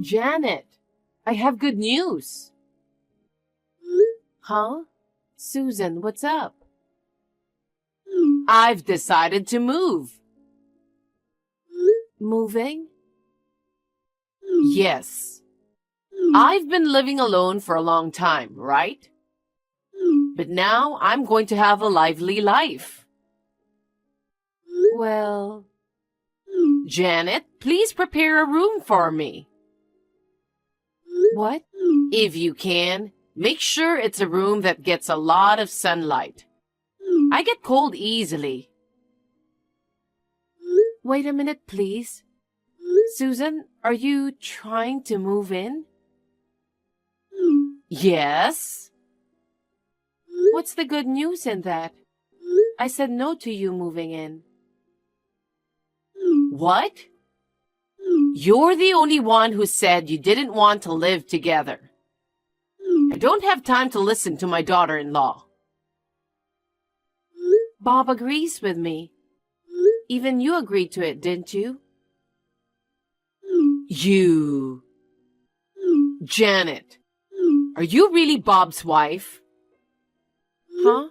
Janet, I have good news. Huh? Susan, what's up? I've decided to move. Moving? Yes. I've been living alone for a long time, right? But now I'm going to have a lively life. Well, Janet, please prepare a room for me. What? If you can, make sure it's a room that gets a lot of sunlight. I get cold easily. Wait a minute, please. Susan, are you trying to move in? Yes. What's the good news in that? I said no to you moving in. What? You're the only one who said you didn't want to live together. I don't have time to listen to my daughter-in-law. Bob agrees with me. Even you agreed to it, didn't you? You... Janet, are you really Bob's wife? Huh?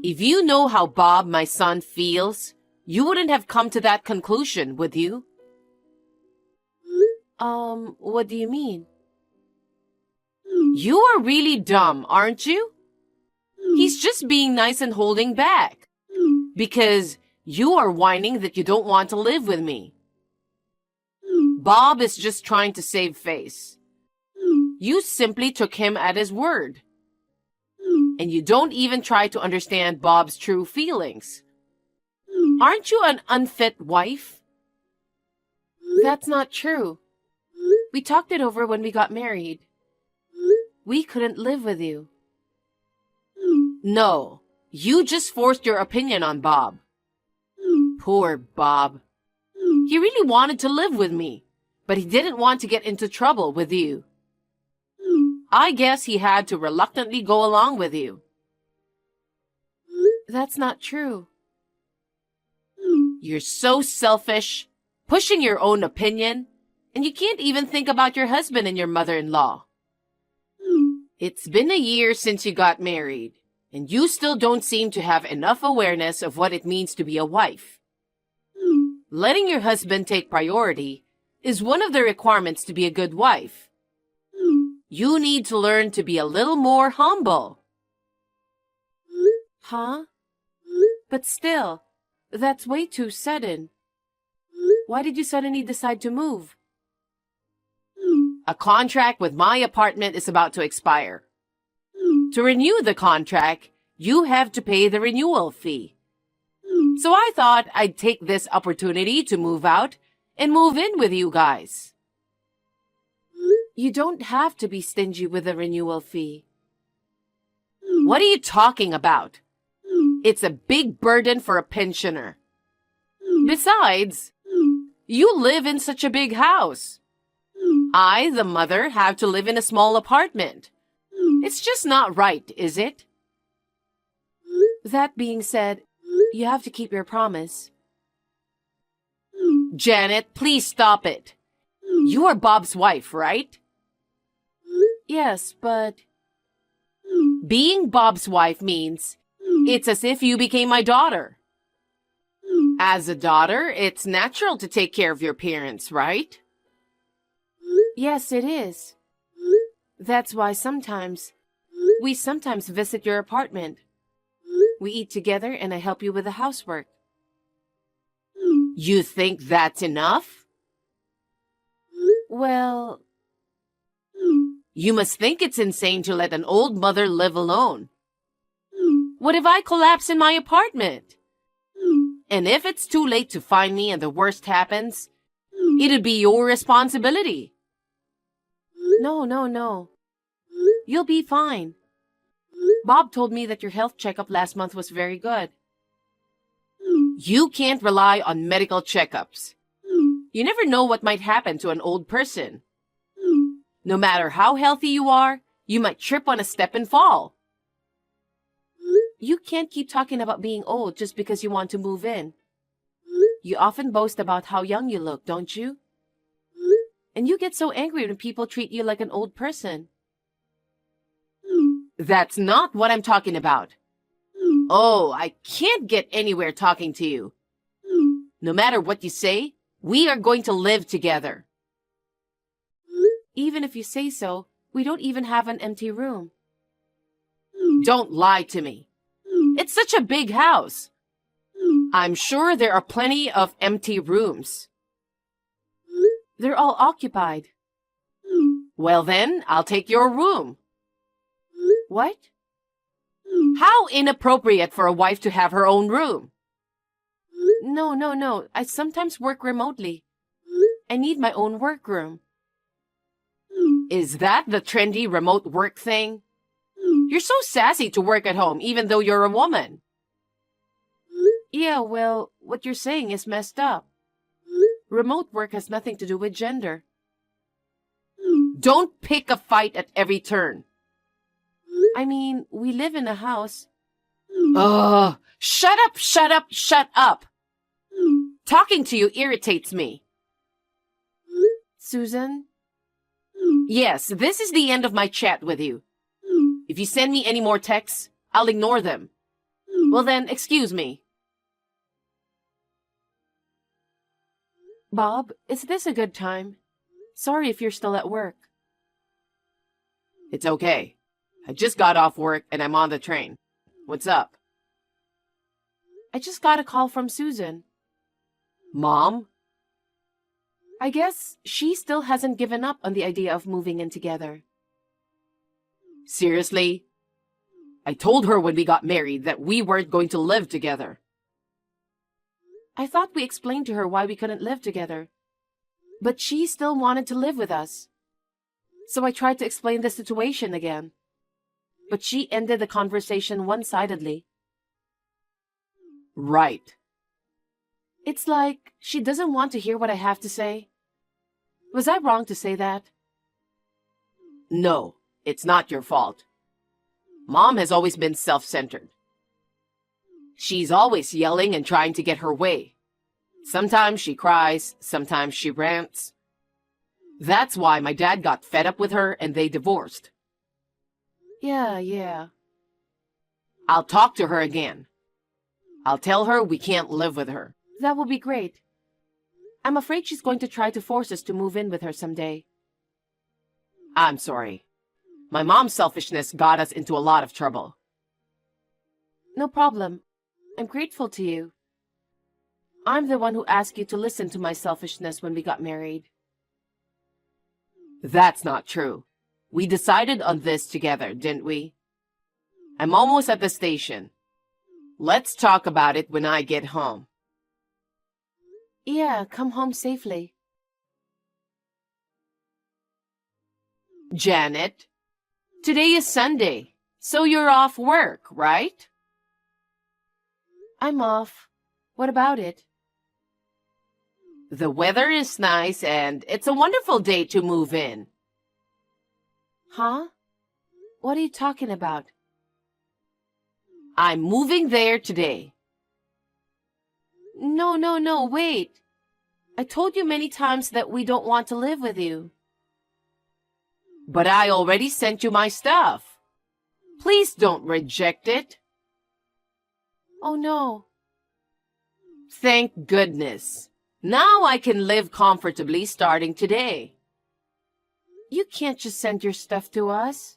If you know how Bob, my son, feels, you wouldn't have come to that conclusion, would you? What do you mean? You are really dumb, aren't you? He's just being nice and holding back. Because you are whining that you don't want to live with me. Bob is just trying to save face. You simply took him at his word. And you don't even try to understand Bob's true feelings. Aren't you an unfit wife? That's not true. We talked it over when we got married. We couldn't live with you. No, you just forced your opinion on Bob. Poor Bob. He really wanted to live with me, but he didn't want to get into trouble with you. I guess he had to reluctantly go along with you. That's not true. You're so selfish, pushing your own opinion, and you can't even think about your husband and your mother-in-law. It's been a year since you got married, and you still don't seem to have enough awareness of what it means to be a wife. Letting your husband take priority is one of the requirements to be a good wife. You need to learn to be a little more humble. Huh? But still, that's way too sudden. Why did you suddenly decide to move? A contract with my apartment is about to expire. To renew the contract, you have to pay the renewal fee. So I thought I'd take this opportunity to move out and move in with you guys. You don't have to be stingy with the renewal fee. What are you talking about? It's a big burden for a pensioner. Besides, you live in such a big house. I, the mother, have to live in a small apartment. It's just not right, is it? That being said, you have to keep your promise. Janet, please stop it. You are Bob's wife, right? Yes, but... Being Bob's wife means it's as if you became my daughter. As a daughter, it's natural to take care of your parents, right? Yes, it is. That's why we sometimes visit your apartment. We eat together and I help you with the housework. You think that's enough? Well... You must think it's insane to let an old mother live alone. What if I collapse in my apartment? And if it's too late to find me and the worst happens, it'd be your responsibility. No. You'll be fine. Bob told me that your health checkup last month was very good. You can't rely on medical checkups. You never know what might happen to an old person. No matter how healthy you are, you might trip on a step and fall. You can't keep talking about being old just because you want to move in. You often boast about how young you look, don't you? And you get so angry when people treat you like an old person. That's not what I'm talking about. Oh, I can't get anywhere talking to you. No matter what you say, we are going to live together. Even if you say so, we don't even have an empty room. Don't lie to me. It's such a big house. I'm sure there are plenty of empty rooms. They're all occupied. Well then, I'll take your room. What? How inappropriate for a wife to have her own room. No. I sometimes work remotely. I need my own workroom. Is that the trendy remote work thing? You're so sassy to work at home, even though you're a woman. Yeah, well, what you're saying is messed up. Remote work has nothing to do with gender. Don't pick a fight at every turn. I mean, we live in a house. Ugh! Shut up! Talking to you irritates me. Susan? Yes, this is the end of my chat with you. If you send me any more texts, I'll ignore them. Well then, excuse me. Bob, is this a good time? Sorry if you're still at work. It's okay. I just got off work and I'm on the train. What's up? I just got a call from Susan. Mom? I guess she still hasn't given up on the idea of moving in together. Seriously? I told her when we got married that we weren't going to live together. I thought we explained to her why we couldn't live together. But she still wanted to live with us. So I tried to explain the situation again. But she ended the conversation one-sidedly. Right. It's like she doesn't want to hear what I have to say. Was I wrong to say that? No, it's not your fault. Mom has always been self-centered. She's always yelling and trying to get her way. Sometimes she cries, sometimes she rants. That's why my dad got fed up with her and they divorced. Yeah. I'll talk to her again. I'll tell her we can't live with her. That will be great. I'm afraid she's going to try to force us to move in with her someday. I'm sorry. My mom's selfishness got us into a lot of trouble. No problem. I'm grateful to you. I'm the one who asked you to listen to my selfishness when we got married. That's not true. We decided on this together, didn't we? I'm almost at the station. Let's talk about it when I get home. Yeah, come home safely. Janet, today is Sunday, so you're off work, right? I'm off. What about it? The weather is nice and it's a wonderful day to move in. Huh? What are you talking about? I'm moving there today. No, wait. I told you many times that we don't want to live with you. But I already sent you my stuff. Please don't reject it. Oh no. Thank goodness. Now I can live comfortably starting today. You can't just send your stuff to us.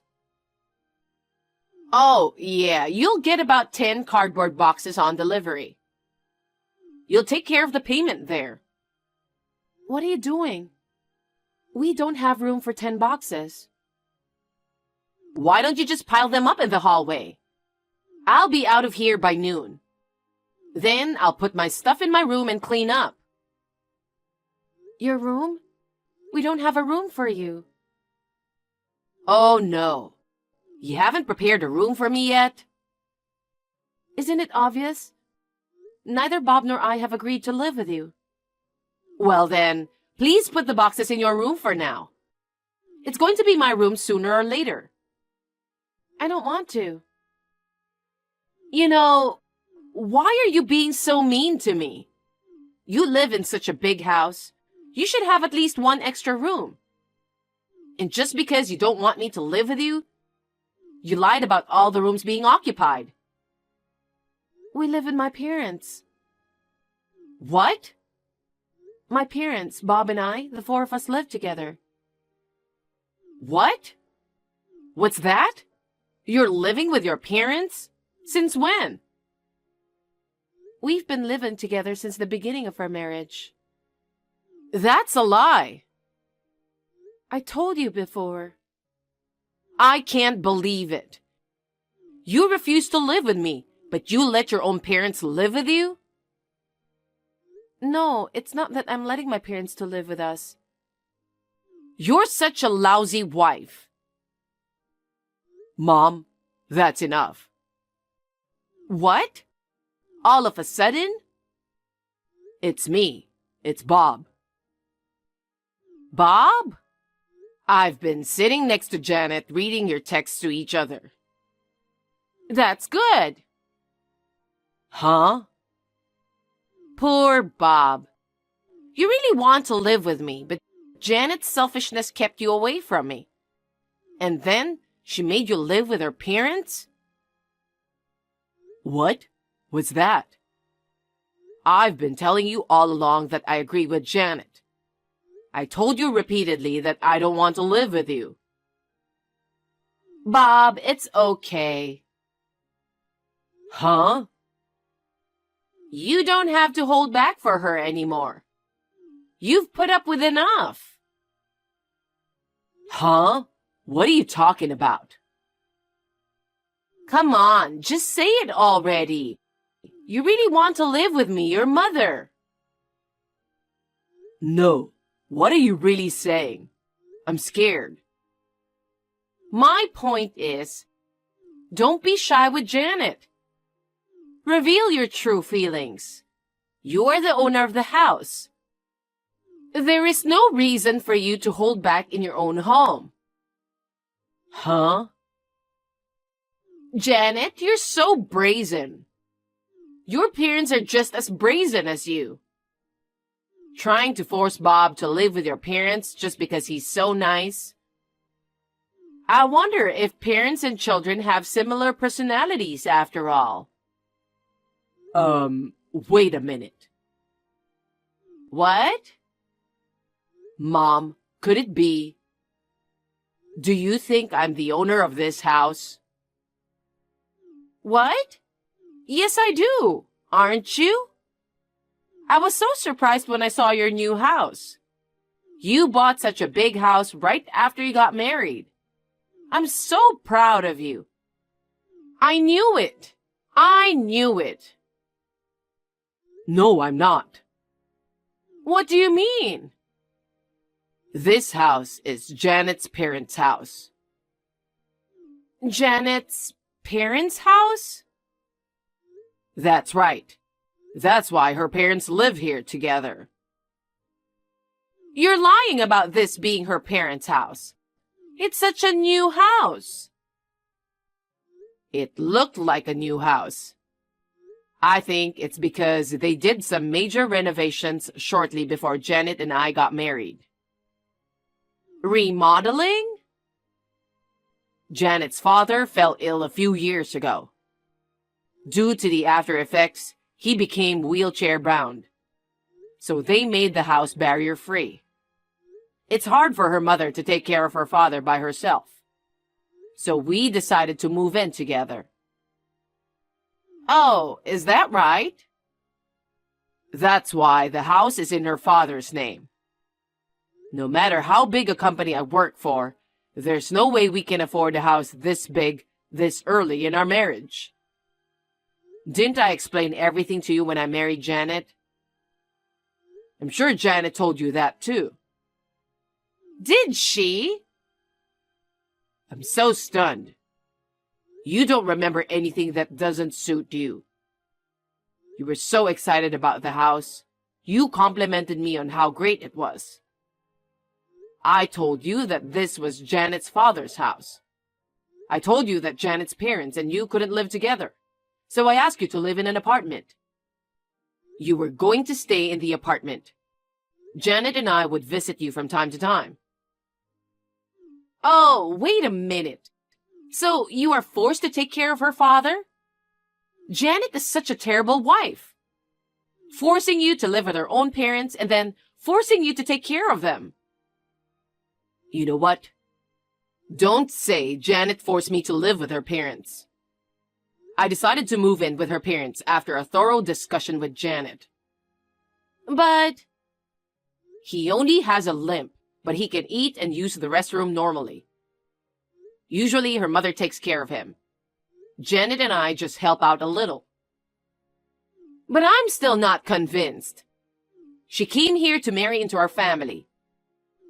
Oh, yeah, you'll get about 10 cardboard boxes on delivery. You'll take care of the payment there. What are you doing? We don't have room for 10 boxes. Why don't you just pile them up in the hallway? I'll be out of here by noon. Then I'll put my stuff in my room and clean up. Your room? We don't have a room for you. Oh, no. You haven't prepared a room for me yet? Isn't it obvious? Neither Bob nor I have agreed to live with you. Well then, please put the boxes in your room for now. It's going to be my room sooner or later. I don't want to. You know, why are you being so mean to me? You live in such a big house. You should have at least one extra room. And just because you don't want me to live with you, you lied about all the rooms being occupied. We live with my parents. What? My parents, Bob and I, the four of us live together. What? What's that? You're living with your parents? Since when? We've been living together since the beginning of our marriage. That's a lie. I told you before. I can't believe it. You refuse to live with me, but you let your own parents live with you? No, it's not that I'm letting my parents to live with us. You're such a lousy wife. Mom, that's enough. What? All of a sudden? It's me. It's Bob. Bob? I've been sitting next to Janet reading your texts to each other. That's good. Huh? Poor Bob. You really want to live with me, but Janet's selfishness kept you away from me. And then she made you live with her parents? What? What's that? I've been telling you all along that I agree with Janet. I told you repeatedly that I don't want to live with you. Bob, it's okay. Huh? You don't have to hold back for her anymore. You've put up with enough. Huh? What are you talking about? Come on, just say it already. You really want to live with me, your mother. No. What are you really saying? I'm scared. My point is, don't be shy with Janet. Reveal your true feelings. You're the owner of the house. There is no reason for you to hold back in your own home. Huh? Janet, you're so brazen. Your parents are just as brazen as you. Trying to force Bob to live with your parents just because he's so nice. I wonder if parents and children have similar personalities after all. Wait a minute. What? Mom, could it be? Do you think I'm the owner of this house? What? Yes, I do. Aren't you? I was so surprised when I saw your new house. You bought such a big house right after you got married. I'm so proud of you. I knew it. I knew it. No, I'm not. What do you mean? This house is Janet's parents' house. Janet's parents' house? That's right. That's why her parents live here together. You're lying about this being her parents' house. It's such a new house. It looked like a new house. I think it's because they did some major renovations shortly before Janet and I got married. Remodeling? Janet's father fell ill a few years ago. Due to the after effects, he became wheelchair-bound. So they made the house barrier-free. It's hard for her mother to take care of her father by herself. So we decided to move in together. Oh, is that right? That's why the house is in her father's name. No matter how big a company I work for, there's no way we can afford a house this big, this early in our marriage. Didn't I explain everything to you when I married Janet? I'm sure Janet told you that too. Did she? I'm so stunned. You don't remember anything that doesn't suit you. You were so excited about the house. You complimented me on how great it was. I told you that this was Janet's father's house. I told you that Janet's parents and you couldn't live together. So I asked you to live in an apartment. You were going to stay in the apartment. Janet and I would visit you from time to time. Oh, wait a minute. So you are forced to take care of her father? Janet is such a terrible wife. Forcing you to live with her own parents and then forcing you to take care of them. You know what? Don't say Janet forced me to live with her parents. I decided to move in with her parents after a thorough discussion with Janet. But he only has a limp, but he can eat and use the restroom normally. Usually her mother takes care of him. Janet and I just help out a little. But I'm still not convinced. She came here to marry into our family.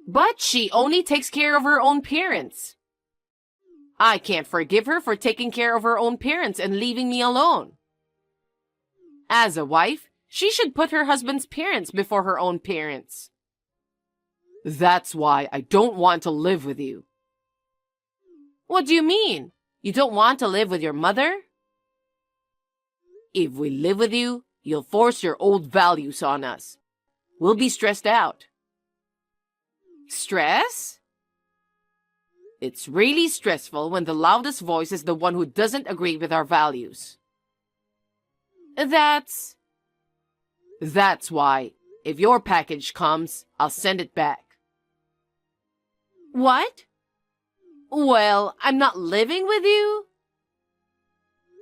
But she only takes care of her own parents. I can't forgive her for taking care of her own parents and leaving me alone. As a wife, she should put her husband's parents before her own parents. That's why I don't want to live with you. What do you mean? You don't want to live with your mother? If we live with you, you'll force your old values on us. We'll be stressed out. Stress? It's really stressful when the loudest voice is the one who doesn't agree with our values. That's why, if your package comes, I'll send it back. What? Well, I'm not living with you?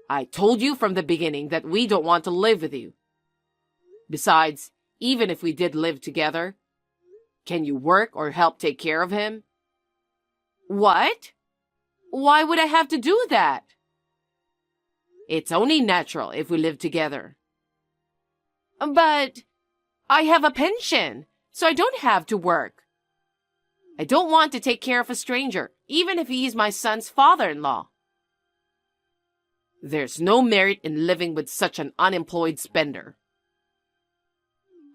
I told you from the beginning that we don't want to live with you. Besides, even if we did live together, can you work or help take care of him? What? Why would I have to do that? It's only natural if we live together. But I have a pension, so I don't have to work. I don't want to take care of a stranger, even if he is my son's father-in-law. There's no merit in living with such an unemployed spender.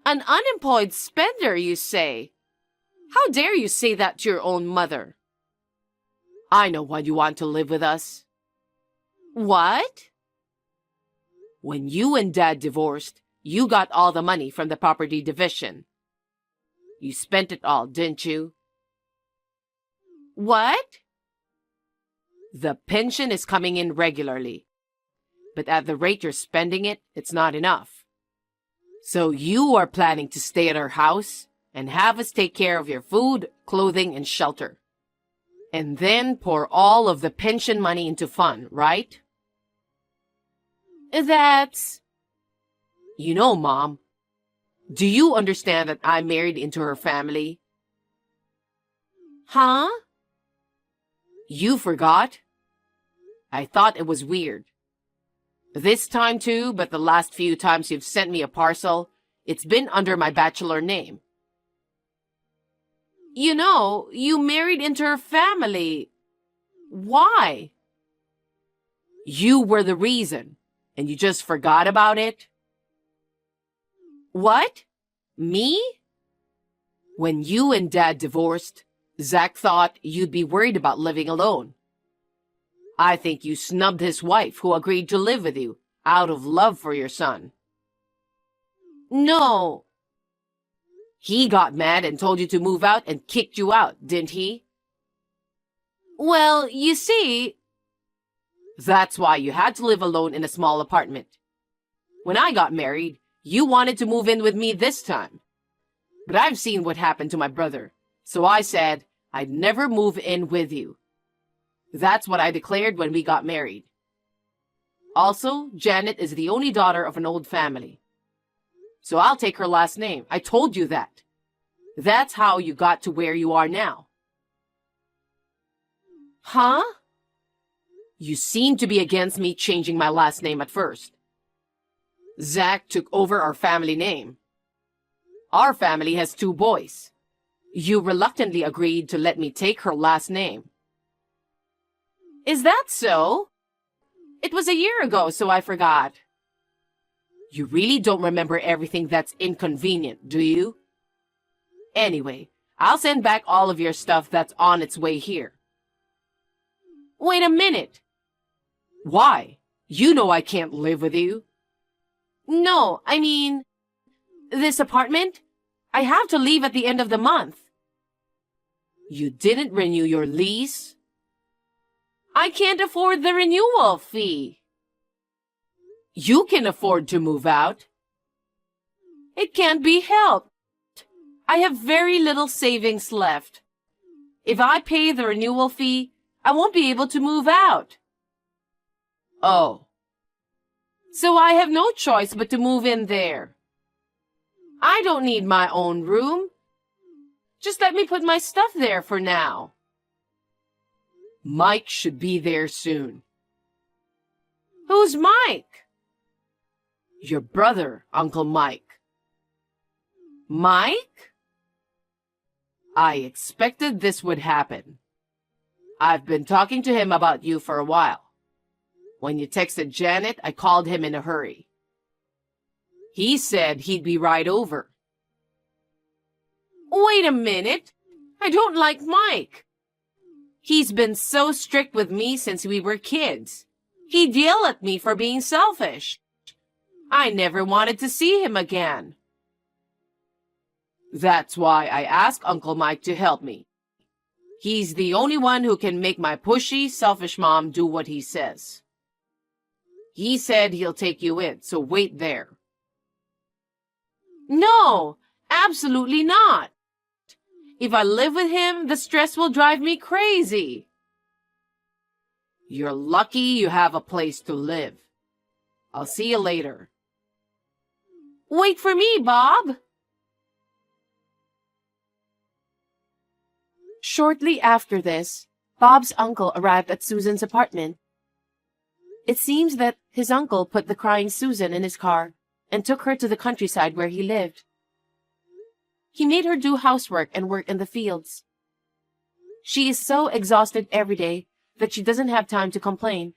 An unemployed spender, you say? How dare you say that to your own mother? I know why you want to live with us. What? When you and Dad divorced, you got all the money from the property division. You spent it all, didn't you? What? The pension is coming in regularly. But at the rate you're spending it, it's not enough. So you are planning to stay at our house and have us take care of your food, clothing, and shelter. And then pour all of the pension money into fun, right? That's... You know, Mom, do you understand that I married into her family? Huh? You forgot? I thought it was weird. This time too, but the last few times you've sent me a parcel, it's been under my bachelor name. You know, you married into her family. Why? You were the reason, and you just forgot about it? What? Me? When you and Dad divorced, Zach thought you'd be worried about living alone. I think you snubbed his wife who agreed to live with you out of love for your son. No. He got mad and told you to move out and kicked you out, didn't he? Well, you see... That's why you had to live alone in a small apartment. When I got married, you wanted to move in with me this time. But I've seen what happened to my brother, so I said I'd never move in with you. That's what I declared when we got married. Also, Janet is the only daughter of an old family. So I'll take her last name. I told you that. That's how you got to where you are now. Huh? You seem to be against me changing my last name at first. Zach took over our family name. Our family has 2 boys. You reluctantly agreed to let me take her last name. Is that so? It was a year ago, so I forgot. You really don't remember everything that's inconvenient, do you? Anyway, I'll send back all of your stuff that's on its way here. Wait a minute. Why? You know I can't live with you. No, I mean, this apartment, I have to leave at the end of the month. You didn't renew your lease? I can't afford the renewal fee. You can afford to move out. It can't be helped. I have very little savings left. If I pay the renewal fee, I won't be able to move out. Oh. So I have no choice but to move in there. I don't need my own room. Just let me put my stuff there for now. Mike should be there soon. Who's Mike? Your brother, Uncle Mike. Mike? I expected this would happen. I've been talking to him about you for a while. When you texted Janet, I called him in a hurry. He said he'd be right over. Wait a minute. I don't like Mike. He's been so strict with me since we were kids. He'd yell at me for being selfish. I never wanted to see him again. That's why I asked Uncle Mike to help me. He's the only one who can make my pushy, selfish mom do what he says. He said he'll take you in, so wait there. No, absolutely not. If I live with him, the stress will drive me crazy. You're lucky you have a place to live. I'll see you later. Wait for me, Bob. Shortly after this, Bob's uncle arrived at Susan's apartment. It seems that his uncle put the crying Susan in his car and took her to the countryside where he lived. He made her do housework and work in the fields. She is so exhausted every day that she doesn't have time to complain.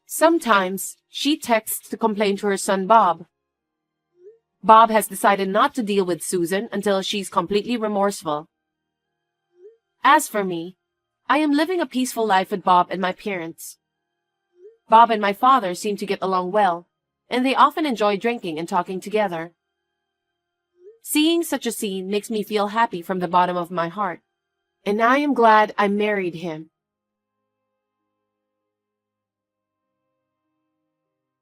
Sometimes she texts to complain to her son Bob. Bob has decided not to deal with Susan until she's completely remorseful. As for me, I am living a peaceful life with Bob and my parents. Bob and my father seem to get along well, and they often enjoy drinking and talking together. Seeing such a scene makes me feel happy from the bottom of my heart, and I am glad I married him.